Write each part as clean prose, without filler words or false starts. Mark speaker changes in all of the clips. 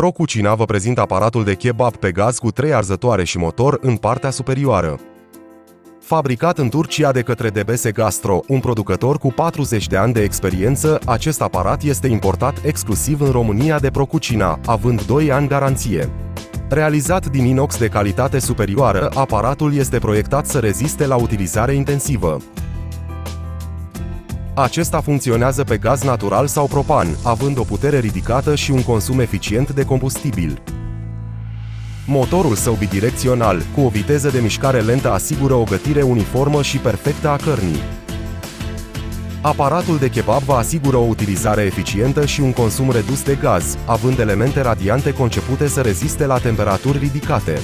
Speaker 1: ProCucina vă prezintă aparatul de kebab pe gaz cu 3 arzătoare și motor în partea superioară. Fabricat în Turcia de către DBS Gastro, un producător cu 40 de ani de experiență, acest aparat este importat exclusiv în România de ProCucina, având 2 ani garanție. Realizat din inox de calitate superioară, aparatul este proiectat să reziste la utilizare intensivă. Acesta funcționează pe gaz natural sau propan, având o putere ridicată și un consum eficient de combustibil. Motorul său bidirecțional, cu o viteză de mișcare lentă, asigură o gătire uniformă și perfectă a cărnii. Aparatul de kebab vă asigură o utilizare eficientă și un consum redus de gaz, având elemente radiante concepute să reziste la temperaturi ridicate.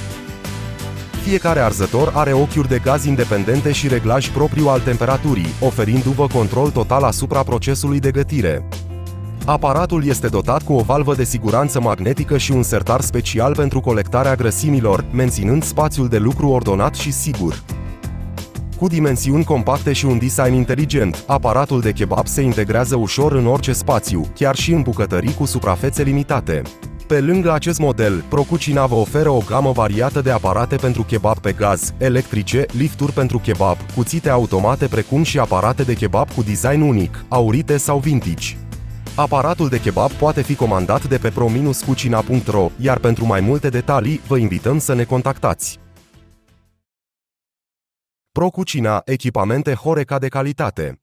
Speaker 1: Fiecare arzător are ochiuri de gaz independente și reglaj propriu al temperaturii, oferindu-vă control total asupra procesului de gătire. Aparatul este dotat cu o valvă de siguranță magnetică și un sertar special pentru colectarea grăsimilor, menținând spațiul de lucru ordonat și sigur. Cu dimensiuni compacte și un design inteligent, aparatul de kebab se integrează ușor în orice spațiu, chiar și în bucătării cu suprafețe limitate. Pe lângă acest model, ProCucina vă oferă o gamă variată de aparate pentru kebab pe gaz, electrice, lifturi pentru kebab, cuțite automate precum și aparate de kebab cu design unic, aurite sau vintage. Aparatul de kebab poate fi comandat de pe pro-cucina.ro, iar pentru mai multe detalii, vă invităm să ne contactați. ProCucina, echipamente Horeca de calitate.